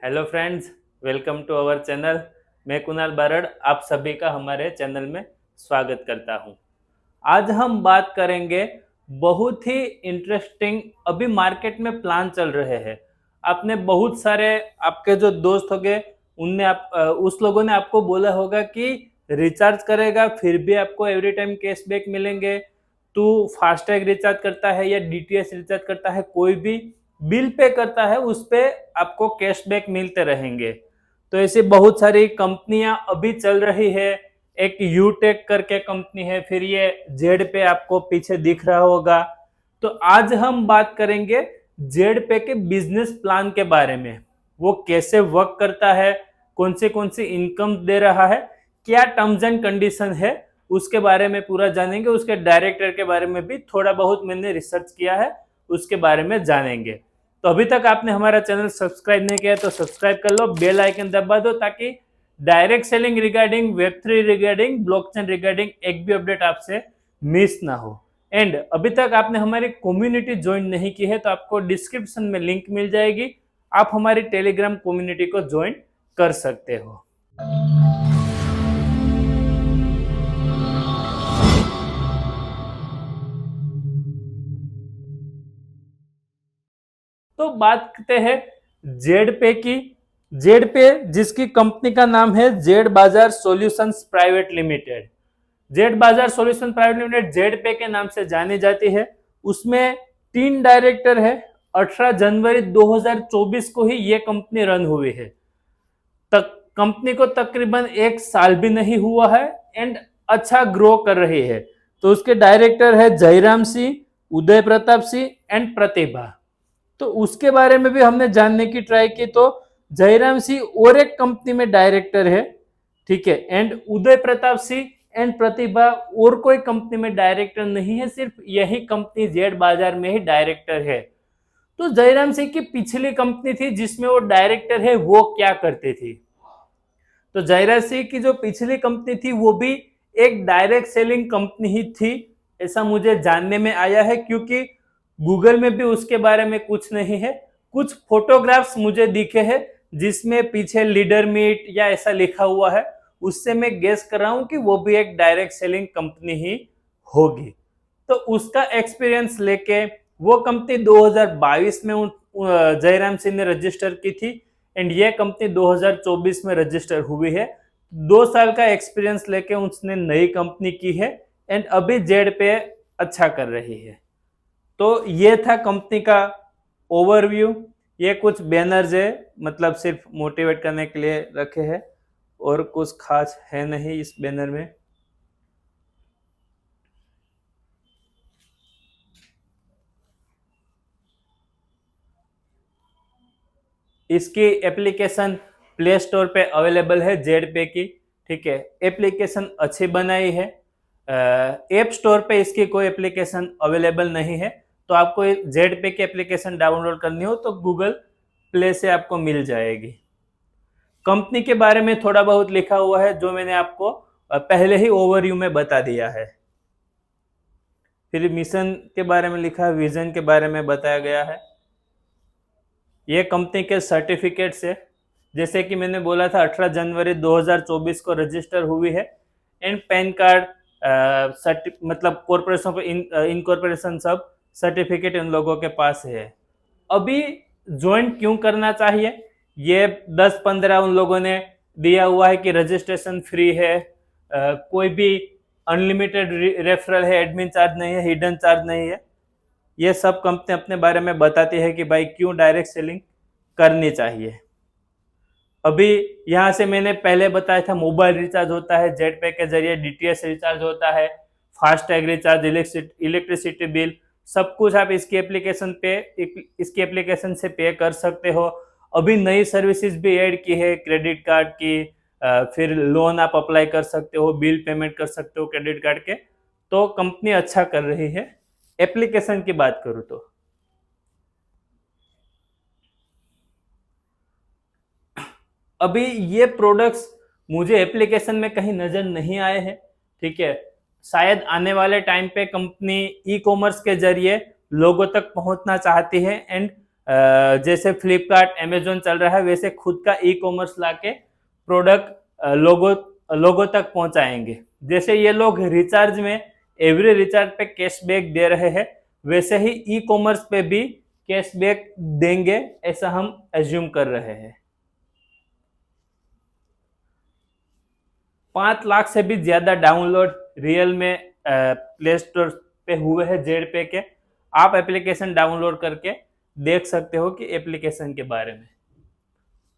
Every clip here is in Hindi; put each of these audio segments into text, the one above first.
Hello friends, welcome to our channel. मैं कुणाल बारड़ आप सभी का हमारे चैनल में स्वागत करता हूं। आज हम बात करेंगे बहुत ही इंटरेस्टिंग, अभी मार्केट में प्लान चल रहे हैं। आपने बहुत सारे आपके जो दोस्त होंगे उनने उस लोगों ने आपको बोला होगा कि रिचार्ज करेगा फिर भी आपको एवरी टाइम कैशबैक मिलेंगे। तू फास्टैग रिचार्ज करता है या डीटीएच रिचार्ज करता है, कोई भी बिल पे करता है, उस पे आपको कैशबैक मिलते रहेंगे। तो ऐसी बहुत सारी कंपनियां अभी चल रही है। एक यूटेक करके कंपनी है, फिर ये जेड पे आपको पीछे दिख रहा होगा। तो आज हम बात करेंगे जेड पे के बिजनेस प्लान के बारे में। वो कैसे वर्क करता है, कौन सी इनकम दे रहा है, क्या टर्म्स एंड कंडीशन है, उसके बारे में पूरा जानेंगे। उसके डायरेक्टर के बारे में भी थोड़ा बहुत मैंने रिसर्च किया है, उसके बारे में जानेंगे। तो अभी तक आपने हमारा चैनल सब्सक्राइब नहीं किया तो सब्सक्राइब कर लो, बेल आइकन दबा दो ताकि direct selling regarding, Web3 regarding, blockchain regarding एक भी अपडेट आपसे मिस ना हो। एंड अभी तक आपने हमारी कम्युनिटी ज्वाइन नहीं की है तो आपको डिस्क्रिप्शन में लिंक मिल जाएगी, आप हमारी टेलीग्राम कम्युनिटी को ज्वाइन कर सकते हो। तो बात करते हैं जेड पे की। जेड पे जिसकी कंपनी का नाम है जेड बाजार सॉल्यूशंस प्राइवेट लिमिटेड। जेड बाजार सॉल्यूशन प्राइवेट लिमिटेड जेड पे के नाम से जानी जाती है। उसमें 3 डायरेक्टर है। 18 जनवरी 2024 को ही ये कंपनी रन हुई है। तक कंपनी को तकरीबन 1 साल भी नहीं हुआ है एंड अच्छा ग्रो कर रही है। तो उसके डायरेक्टर है जयराम सिंह, उदय प्रताप सिंह एंड प्रतिभा। तो उसके बारे में भी हमने जानने की ट्राई की। तो जयराम सिंह और एक कंपनी में डायरेक्टर है, ठीक है। एंड उदय प्रताप सिंह एंड प्रतिभा और कोई कंपनी में डायरेक्टर नहीं है, सिर्फ यही कंपनी जेड बाजार में ही डायरेक्टर है। तो जयराम सिंह की पिछली कंपनी थी जिसमें वो डायरेक्टर है, वो क्या करती थी? तो जयराम सिंह की जो पिछली कंपनी थी वो भी एक डायरेक्ट सेलिंग कंपनी ही थी, ऐसा मुझे जानने में आया है, क्योंकि गूगल में भी उसके बारे में कुछ नहीं है। कुछ फोटोग्राफ्स मुझे दिखे हैं जिसमें पीछे लीडर मीट या ऐसा लिखा हुआ है, उससे मैं गेस कर रहा हूं कि वो भी एक डायरेक्ट सेलिंग कंपनी ही होगी। तो उसका एक्सपीरियंस लेके वो कंपनी 2022 में जयराम सिंह ने रजिस्टर की थी एंड ये कंपनी 2024 में रजिस्टर हुई है। 2 साल का एक्सपीरियंस लेके उसने नई कंपनी की है एंड अभी जेड पे अच्छा कर रही है। तो ये था कंपनी का ओवरव्यू। ये कुछ बैनर्स है, मतलब सिर्फ मोटिवेट करने के लिए रखे हैं और कुछ खास है नहीं इस बैनर में। इसकी एप्लीकेशन प्ले स्टोर पे अवेलेबल है जेड पे की, ठीक है। एप्लीकेशन अच्छी बनाई है। ऐप स्टोर पे इसकी कोई एप्लीकेशन अवेलेबल नहीं है। तो आपको जेड पे की एप्लीकेशन डाउनलोड करनी हो तो गूगल प्ले से आपको मिल जाएगी। कंपनी के बारे में थोड़ा बहुत लिखा हुआ है जो मैंने आपको पहले ही ओवरव्यू में बता दिया है। फिर मिशन के बारे में लिखा है, विजन के बारे में बताया गया है। ये कंपनी के सर्टिफिकेट्स है, जैसे कि मैंने बोला था 18 जनवरी 2024 को रजिस्टर हुई है एंड पैन कार्ड, मतलब कॉर्पोरेशन ऑफ इनकॉर्पोरेशन सब सर्टिफिकेट इन लोगों के पास है। अभी ज्वाइन क्यों करना चाहिए? ये 10-15 उन लोगों ने दिया हुआ है कि रजिस्ट्रेशन फ्री है, कोई भी अनलिमिटेड रेफरल है, एडमिन चार्ज नहीं है, हिडन चार्ज नहीं है। ये सब कंपनी अपने बारे में बताती है कि भाई क्यों डायरेक्ट सेलिंग करनी चाहिए। अभी यहाँ से मैंने पहले बताया था मोबाइल रिचार्ज होता है जेड पे के जरिए, डीटीएच रिचार्ज होता है, फास्टैग रिचार्ज, इलेक्ट्रिसिटी बिल, सब कुछ आप इसकी एप्लीकेशन से पे कर सकते हो। अभी नई सर्विसेज भी ऐड की है, क्रेडिट कार्ड की, फिर लोन आप अप्लाई कर सकते हो, बिल पेमेंट कर सकते हो क्रेडिट कार्ड के। तो कंपनी अच्छा कर रही है। एप्लीकेशन की बात करूं तो अभी ये प्रोडक्ट्स मुझे एप्लीकेशन में कहीं नजर नहीं आए हैं, ठीक है। शायद आने वाले टाइम पे कंपनी ई कॉमर्स के जरिए लोगों तक पहुंचना चाहती है एंड जैसे फ्लिपकार्ट अमेजोन चल रहा है वैसे खुद का ई कॉमर्स लाके प्रोडक्ट लोगों तक पहुंचाएंगे। जैसे ये लोग रिचार्ज में एवरी रिचार्ज पे कैशबैक दे रहे हैं वैसे ही ई कॉमर्स पे भी कैशबैक देंगे, ऐसा हम एज्यूम कर रहे हैं। 5 लाख से भी ज्यादा डाउनलोड रियल में प्ले स्टोर पे हुए हैं जेड पे के। आप एप्लीकेशन डाउनलोड करके देख सकते हो कि एप्लीकेशन के बारे में।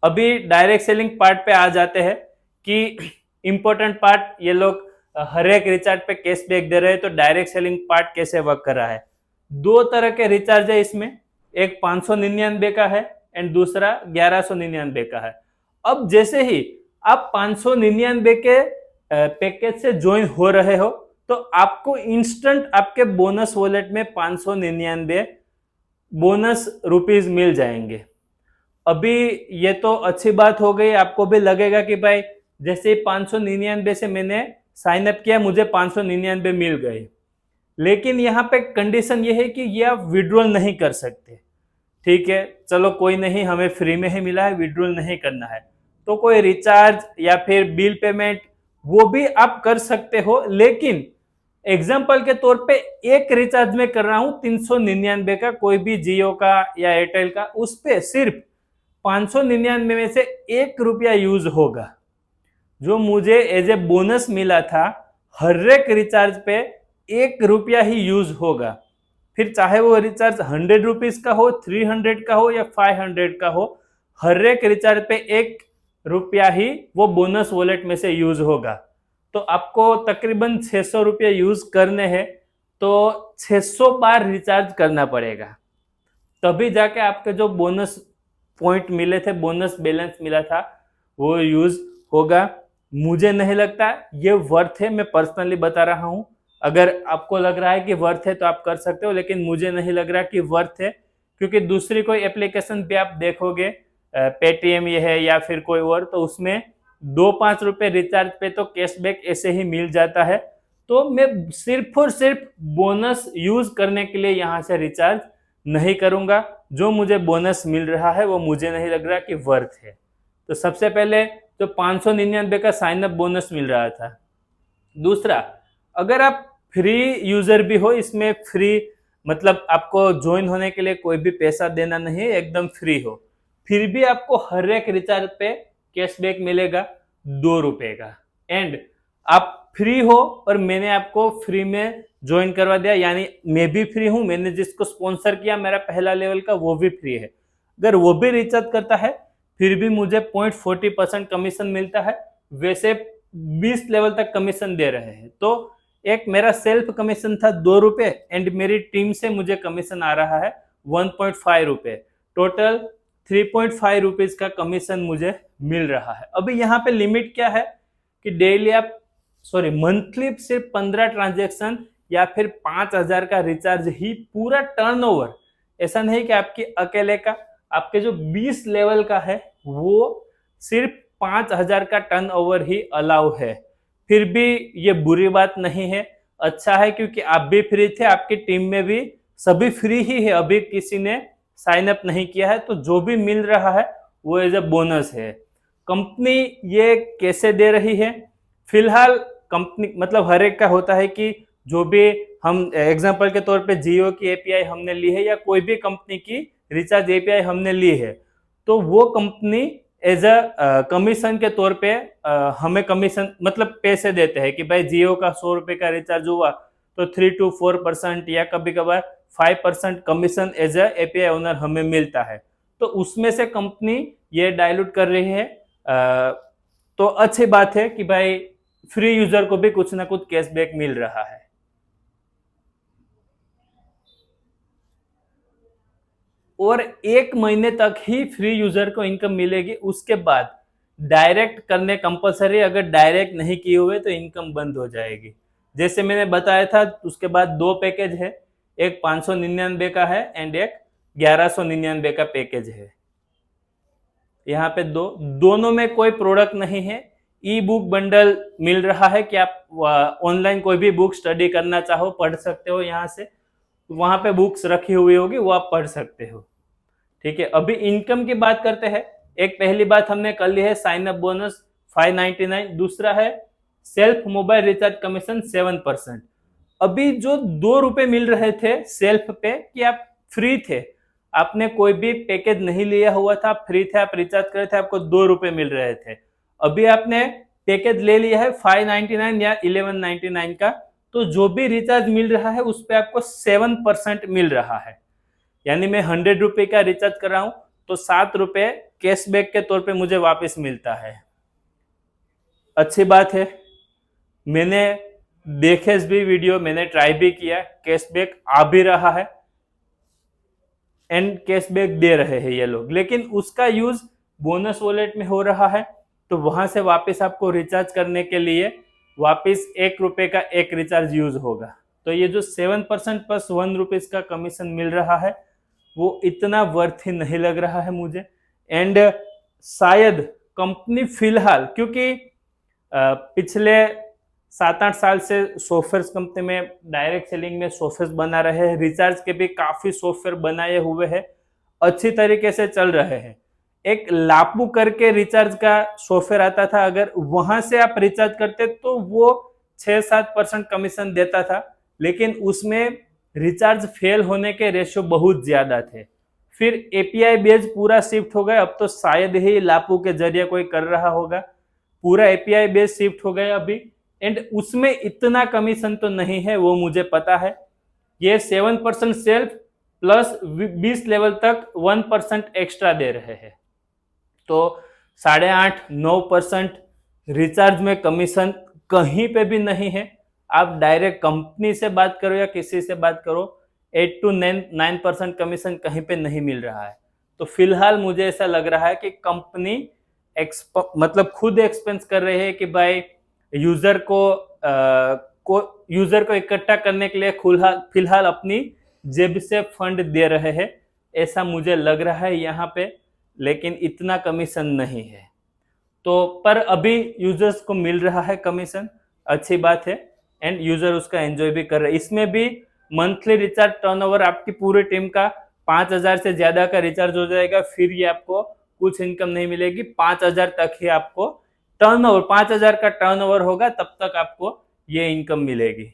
अभी डायरेक्ट सेलिंग पार्ट पे आ जाते हैं कि इंपॉर्टेंट पार्ट, ये लोग हर एक रिचार्ज पे कैशबैक दे रहे हैं, तो डायरेक्ट सेलिंग पार्ट कैसे वर्क कर रहा है। 2 तरह के रिचार्ज है इसमें, एक 599 का है एंड दूसरा 1199 का है। अब जैसे ही आप 599 के पैकेज से ज्वाइन हो रहे हो तो आपको इंस्टेंट आपके बोनस वॉलेट में 599 बोनस रुपीज मिल जाएंगे। अभी ये तो अच्छी बात हो गई, आपको भी लगेगा कि भाई जैसे 599 से मैंने साइन अप किया मुझे 599 मिल गए, लेकिन यहाँ पे कंडीशन ये है कि ये आप विड्रॉल नहीं कर सकते। ठीक है, चलो कोई नहीं, हमें फ्री में ही मिला है, विड्रॉल नहीं करना है तो कोई रिचार्ज या फिर बिल पेमेंट वो भी आप कर सकते हो, लेकिन एग्जाम्पल के तौर पे एक रिचार्ज में कर रहा हूं 399 का, कोई भी जियो का या एयरटेल का, उस पे सिर्फ 599 में से 1 रुपया यूज होगा। जो मुझे एज ए बोनस मिला था हर एक रिचार्ज पे 1 रुपया ही यूज होगा, फिर चाहे वो रिचार्ज 100 रुपीज का हो, 300 का हो या 500 का हो, हर एक रिचार्ज पे 1 रुपया ही वो बोनस वॉलेट में से यूज होगा। तो आपको तकरीबन 600 रुपये यूज करने हैं, तो 600 बार रिचार्ज करना पड़ेगा, तभी जाके आपके जो बोनस पॉइंट मिले थे, बोनस बैलेंस मिला था, वो यूज होगा। मुझे नहीं लगता ये वर्थ है, मैं पर्सनली बता रहा हूं। अगर आपको लग रहा है कि वर्थ है तो आप कर सकते हो, लेकिन मुझे नहीं लग रहा कि वर्थ है, क्योंकि दूसरी कोई एप्लीकेशन भी आप देखोगे, पेटीएम ये है या फिर कोई और, तो उसमें 2-5 रुपए रिचार्ज पे तो कैशबैक ऐसे ही मिल जाता है। तो मैं सिर्फ और सिर्फ बोनस यूज करने के लिए यहाँ से रिचार्ज नहीं करूंगा। जो मुझे बोनस मिल रहा है वो मुझे नहीं लग रहा कि वर्थ है। तो सबसे पहले तो 599 का साइन अप बोनस मिल रहा था। दूसरा, अगर आप फ्री यूजर भी हो, इसमें फ्री मतलब आपको ज्वाइन होने के लिए कोई भी पैसा देना नहीं है, एकदम फ्री हो, फिर भी आपको हर एक रिचार्ज पे कैशबैक मिलेगा 2 रुपए का। एंड आप फ्री हो और मैंने आपको फ्री में ज्वाइन करवा दिया, यानी मैं भी फ्री हूं, मैंने जिसको स्पॉन्सर किया मेरा पहला लेवल का वो भी फ्री है। अगर वो भी रिचार्ज करता है फिर भी मुझे 0.40% कमीशन मिलता है, वैसे 20 लेवल तक कमीशन दे रहे हैं। तो एक मेरा सेल्फ कमीशन था 2 रुपए एंड मेरी टीम से मुझे कमीशन आ रहा है 1.5 रुपए, टोटल 3.5 रुपीज का कमीशन मुझे मिल रहा है। अभी यहाँ पे लिमिट क्या है कि डेली आप मंथली सिर्फ 15 ट्रांजेक्शन या फिर 5,000 का रिचार्ज ही पूरा टर्नओवर, ऐसा नहीं कि आपकी अकेले का, आपके जो 20 लेवल का है वो सिर्फ 5,000 का टर्नओवर ही अलाउ है। फिर भी ये बुरी बात नहीं है, अच्छा है, क्योंकि आप भी फ्री थे, आपकी टीम में भी सभी फ्री ही है, अभी किसी ने साइन अप नहीं किया है, तो जो भी मिल रहा है वो एज ए बोनस है। कंपनी ये कैसे दे रही है, फिलहाल कंपनी मतलब हर एक का होता है कि जो भी हम एग्जांपल के तौर पे जियो की एपीआई हमने ली है या कोई भी कंपनी की रिचार्ज एपीआई हमने ली है, तो वो कंपनी एज अ कमीशन के तौर पे हमें कमीशन मतलब पैसे देते हैं कि भाई जियो का 100 रुपए का रिचार्ज हुआ तो 3 to 4% या कभी कभार 5% commission as a API owner हमें मिलता है। तो उसमें से कंपनी ये डाइल्यूट कर रही है, तो अच्छी बात है कि भाई फ्री यूजर को भी कुछ ना कुछ कैशबैक मिल रहा है। और 1 महीने तक ही फ्री यूजर को इनकम मिलेगी, उसके बाद डायरेक्ट करने कंपलसरी, अगर डायरेक्ट नहीं किए हुए तो इनकम बंद हो जाएगी। जैसे मैंने बताया था, उसके बाद 2 पैकेज है, एक 599 का है एंड एक 1199 का पैकेज है। यहाँ पे दोनों में कोई प्रोडक्ट नहीं है। ई बुक बंडल मिल रहा है कि आप ऑनलाइन कोई भी बुक स्टडी करना चाहो पढ़ सकते हो, यहाँ से वहां पे बुक्स रखी हुई होगी वो आप पढ़ सकते हो। ठीक है, अभी इनकम की बात करते हैं। एक पहली बात हमने कर ली है, साइन अप बोनस 599, दूसरा है सेल्फ मोबाइल रिचार्ज कमीशन 7%। अभी जो 2 रुपए मिल रहे थे सेल्फ पे कि आप फ्री थे, आपने कोई भी पैकेज नहीं लिया हुआ था, फ्री थे, आप रिचार्ज करे थे, आपको 2 रुपए मिल रहे थे। अभी आपने पैकेज ले लिया है 599 या 1199 का, तो जो भी रिचार्ज मिल रहा है उस पर आपको 7% मिल रहा है। यानी मैं 100 रुपए का रिचार्ज कर रहा हूं तो 7 रुपए कैशबैक के तौर पे मुझे वापस मिलता है। अच्छी बात है, मैंने देखे भी वीडियो, मैंने ट्राई भी किया, कैशबैक आ भी रहा है एंड कैशबैक दे रहे हैं ये लोग, लेकिन उसका यूज बोनस वॉलेट में हो रहा है, तो वहां से वापस आपको रिचार्ज करने के लिए वापस 1 रुपए का एक रिचार्ज यूज होगा। तो ये जो 7% प्लस 1 रुपीज का कमीशन मिल रहा है वो इतना वर्थ ही नहीं लग रहा है मुझे। एंड शायद कंपनी फिलहाल, क्योंकि पिछले 7-8 साल से सॉफ्टवेयर कंपनी में डायरेक्ट सेलिंग में सॉफ्टवेयर बना रहे हैं, रिचार्ज के भी काफी सॉफ्टवेयर बनाए हुए हैं, अच्छी तरीके से चल रहे हैं। एक लापू करके रिचार्ज का सॉफ्टवेयर आता था, अगर वहां से आप रिचार्ज करते तो वो 6-7% कमीशन देता था, लेकिन उसमें रिचार्ज फेल होने के रेशियो बहुत ज्यादा थे। फिर एपीआई बेस पूरा शिफ्ट हो गया, अब तो शायद ही लापू के जरिए कोई कर रहा होगा, पूरा एपीआई बेस शिफ्ट हो गया अभी। एंड उसमें इतना कमीशन तो नहीं है, वो मुझे पता है। ये 7% सेल्फ प्लस 20 लेवल तक 1% एक्स्ट्रा दे रहे हैं, तो 8.5-9% रिचार्ज में कमीशन कहीं पे भी नहीं है। आप डायरेक्ट कंपनी से बात करो या किसी से बात करो, 8-9% कमीशन कहीं पे नहीं मिल रहा है। तो फिलहाल मुझे ऐसा लग रहा है कि कंपनी मतलब खुद एक्सपेंस कर रही है कि भाई यूजर को इकट्ठा करने के लिए फिलहाल अपनी जेब से फंड दे रहे हैं, ऐसा मुझे लग रहा है यहाँ पे, लेकिन इतना कमीशन नहीं है। तो पर अभी यूजर्स को मिल रहा है कमीशन, अच्छी बात है, एंड यूजर उसका एंजॉय भी कर रहे हैं। इसमें भी मंथली रिचार्ज टर्नओवर आपकी पूरी टीम का 5,000 से ज्यादा का रिचार्ज हो जाएगा, फिर ये आपको कुछ इनकम नहीं मिलेगी, 5,000 तक ही आपको टर्नओवर, 5,000 का टर्नओवर होगा तब तक आपको ये इनकम मिलेगी।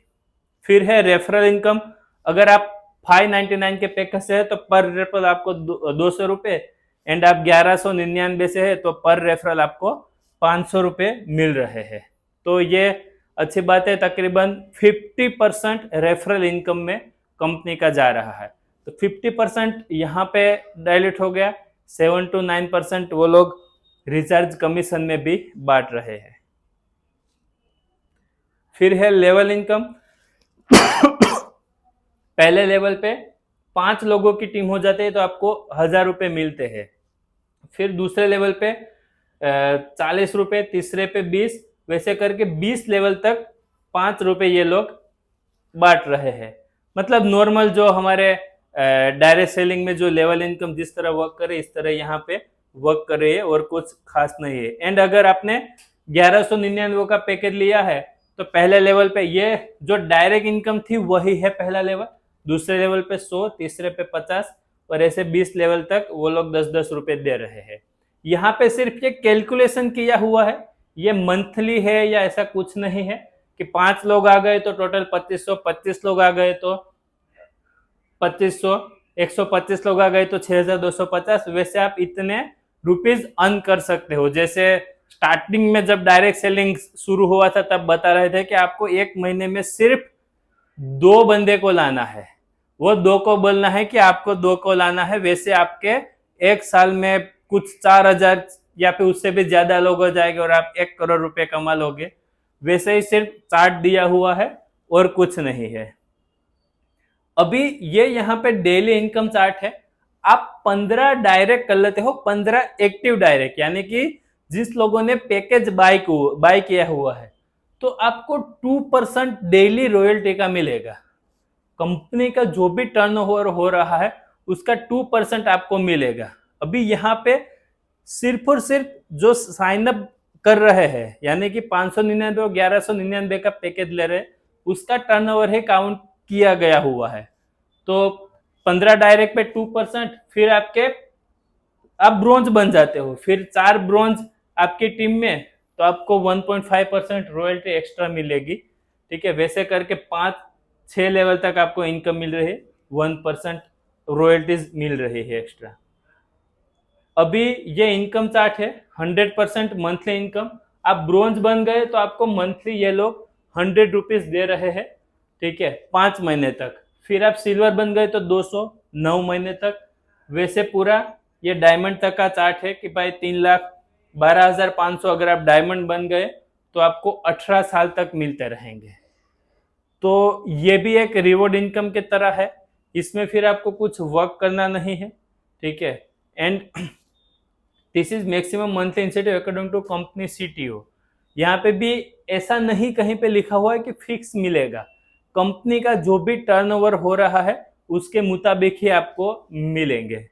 फिर है रेफरल इनकम, अगर आप 599 के पैकेज से है तो पर रेफरल आपको 200 रुपए, एंड आप 1199 से है तो पर रेफरल आपको 500 रुपए मिल रहे हैं। तो ये अच्छी बात है, तकरीबन 50% रेफरल इनकम में कंपनी का जा रहा है। तो 50% यहाँ पे डायल्यूट हो गया, 7-9% वो लोग रिचार्ज कमीशन में भी बांट रहे हैं। फिर है लेवल इनकम। पहले लेवल पे 5 लोगों की टीम हो जाती है तो आपको 1,000 रुपए मिलते हैं। फिर दूसरे लेवल पे 40 रुपए, तीसरे पे 20, वैसे करके 20 लेवल तक 5 रुपए ये लोग बांट रहे हैं। मतलब नॉर्मल जो हमारे डायरेक्ट सेलिंग में जो लेवल इनकम जिस तरह वर्क करे, इस तरह यहाँ पे वर्क कर रही है, और कुछ खास नहीं है। एंड अगर आपने 1199 का पैकेज लिया है तो पहले लेवल पे ये जो डायरेक्ट इनकम थी वही है पहला लेवल, दूसरे लेवल पे 100, तीसरे पे 50, और ऐसे 20 लेवल तक वो लोग 10-10 रुपए दे रहे हैं। यहाँ पे सिर्फ ये कैलकुलेशन किया हुआ है, ये मंथली है या ऐसा कुछ नहीं है कि 5 लोग आ गए तो टोटल 2500, 25 लोग आ गए तो 2500, 125 लोग आ गए तो 6,250, वैसे आप इतने रुपीज अर्न कर सकते हो। जैसे स्टार्टिंग में जब डायरेक्ट सेलिंग शुरू हुआ था तब बता रहे थे कि आपको 1 महीने में सिर्फ 2 बंदे को लाना है, वो 2 को बोलना है कि आपको 2 को लाना है, वैसे आपके 1 साल में कुछ 4,000 या फिर उससे भी ज्यादा लोग हो जाएंगे और आप 1 करोड़ रुपए कमा लोगे। वैसे ही सिर्फ चार्ट दिया हुआ है और कुछ नहीं है। अभी ये यहाँ पे डेली इनकम चार्ट है, आप 15 डायरेक्ट कर लेते हो, 15 एक्टिव डायरेक्ट, यानी कि जिस लोगों ने पैकेज बाय किया हुआ है तो आपको 2% डेली रॉयल्टी का मिलेगा। कंपनी का जो भी टर्नओवर हो रहा है उसका 2% आपको मिलेगा। अभी यहाँ पे सिर्फ और सिर्फ जो साइन अप कर रहे हैं, यानी कि 599 और 1199 का पैकेज ले रहे हैं, उसका टर्नओवर ही काउंट किया गया हुआ है। तो 15 डायरेक्ट पे 2%, फिर आपके आप ब्रोंज बन जाते हो, फिर 4 ब्रोंज आपकी टीम में तो आपको 1.5% रॉयल्टी एक्स्ट्रा मिलेगी। ठीक है, वैसे करके 5-6 लेवल तक आपको इनकम मिल रही है, 1% रॉयल्टीज मिल रही है एक्स्ट्रा। अभी ये इनकम चार्ट है, 100% मंथली इनकम। आप ब्रोंज बन गए तो आपको मंथली ये लोग 100 रुपीज दे रहे हैं। ठीक है, 5 महीने तक। फिर आप सिल्वर बन गए तो 200, 9 महीने तक। वैसे पूरा ये डायमंड तक का चार्ट है कि भाई 3,12,500 अगर आप डायमंड बन गए तो आपको 18 साल तक मिलते रहेंगे। तो ये भी एक रिवॉर्ड इनकम की तरह है, इसमें फिर आपको कुछ वर्क करना नहीं है। ठीक है, and this is maximum monthly incentive according to company CTO. यहाँ पे भी ऐसा नहीं कहीं पे लिखा हुआ है कि फिक्स मिलेगा, कंपनी का जो भी टर्नओवर हो रहा है उसके मुताबिक ही आपको मिलेंगे।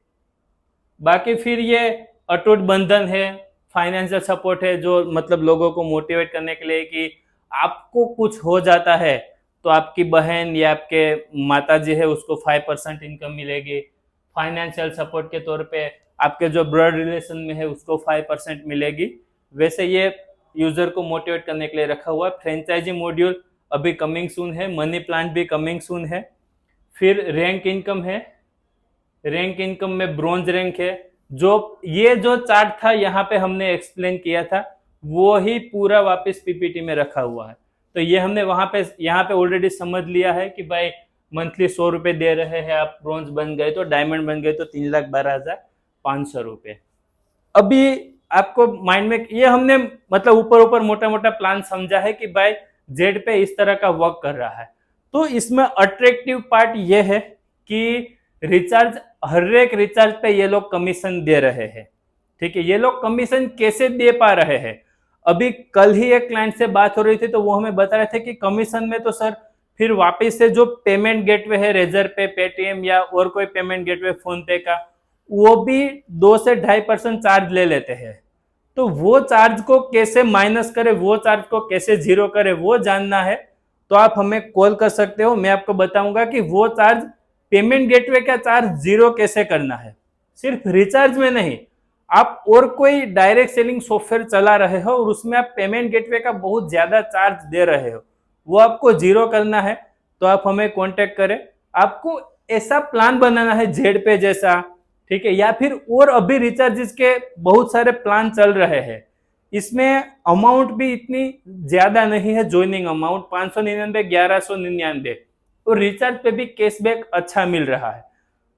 बाकी फिर ये अटूट बंधन है, फाइनेंशियल सपोर्ट है, जो मतलब लोगों को मोटिवेट करने के लिए कि आपको कुछ हो जाता है तो आपकी बहन या आपके माताजी है उसको 5% इनकम मिलेगी। फाइनेंशियल सपोर्ट के तौर पे आपके जो ब्लड रिलेशन में है उसको 5% मिलेगी। वैसे ये यूजर को मोटिवेट करने के लिए रखा हुआ है। फ्रेंचाइजी मॉड्यूल अभी कमिंग सून है, मनी प्लांट भी कमिंग सून है। फिर रैंक इनकम है, रैंक इनकम में ब्रॉन्ज रैंक है। जो चार्ट था यहाँ पे हमने एक्सप्लेन किया था वो ही पूरा वापस पीपीटी में रखा हुआ है। तो ये हमने यहाँ पे ऑलरेडी समझ लिया है कि भाई मंथली 100 रुपए दे रहे हैं, आप ब्रॉन्ज बन गए तो, डायमंड बन गए तो 3,12,500 रुपए। अभी आपको माइंड में ये हमने मतलब ऊपर मोटा मोटा प्लान समझा है कि भाई जेड पे इस तरह का वर्क कर रहा है। तो इसमें अट्रैक्टिव पार्ट ये है कि रिचार्ज, हर एक रिचार्ज पे ये लोग कमीशन दे रहे हैं। ठीक है, ये लोग कमीशन कैसे दे पा रहे हैं? अभी कल ही एक क्लाइंट से बात हो रही थी तो वो हमें बता रहे थे कि कमीशन में तो सर फिर वापस से जो पेमेंट गेटवे है, रेजर पे, पेटीएम या और कोई पेमेंट गेटवे फोन पे का, वो भी 2 से 2.5% चार्ज ले लेते हैं। तो वो चार्ज को कैसे माइनस करे, वो चार्ज को कैसे जीरो करे, वो जानना है तो आप हमें कॉल कर सकते हो। मैं आपको बताऊंगा कि वो चार्ज, पेमेंट गेटवे का चार्ज जीरो कैसे करना है। सिर्फ रिचार्ज में नहीं, आप और कोई डायरेक्ट सेलिंग सॉफ्टवेयर चला रहे हो और उसमें आप पेमेंट गेटवे का बहुत ज्यादा चार्ज दे रहे हो, वो आपको जीरो करना है तो आप हमें कांटेक्ट करें। आपको ऐसा प्लान बनाना है जेड पे जैसा, ठीक है, या फिर और अभी रिचार्जेस के बहुत सारे प्लान चल रहे हैं। इसमें अमाउंट भी इतनी ज्यादा नहीं है, ज्वाइनिंग अमाउंट 599, 1199, और रिचार्ज पे भी कैशबैक अच्छा मिल रहा है।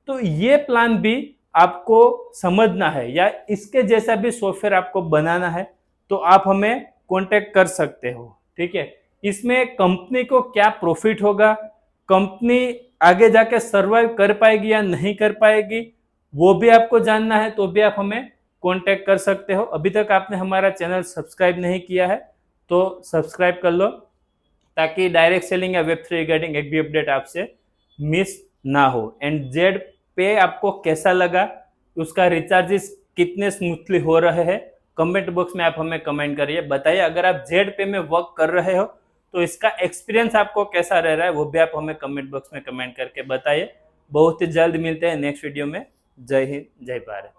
तो ये प्लान भी आपको समझना है या इसके जैसा भी सॉफ्टवेयर आपको बनाना है तो आप हमें कांटेक्ट कर सकते हो। ठीक है, इसमें कंपनी को क्या प्रॉफिट होगा, कंपनी आगे जाके सर्वाइव कर पाएगी या नहीं कर पाएगी, वो भी आपको जानना है तो भी आप हमें कांटेक्ट कर सकते हो। अभी तक आपने हमारा चैनल सब्सक्राइब नहीं किया है तो सब्सक्राइब कर लो ताकि डायरेक्ट सेलिंग या वेब3 रिगार्डिंग एक भी अपडेट आपसे मिस ना हो। एंड जेड पे आपको कैसा लगा, उसका रिचार्जेस कितने स्मूथली हो रहे हैं, कमेंट बॉक्स में आप हमें कमेंट करिए, बताइए। अगर आप जेड पे में वर्क कर रहे हो तो इसका एक्सपीरियंस आपको कैसा रह रहा है वो भी आप हमें कमेंट बॉक्स में कमेंट करके बताइए। बहुत ही जल्द मिलते हैं नेक्स्ट वीडियो में। जय हिंद, जय भारत।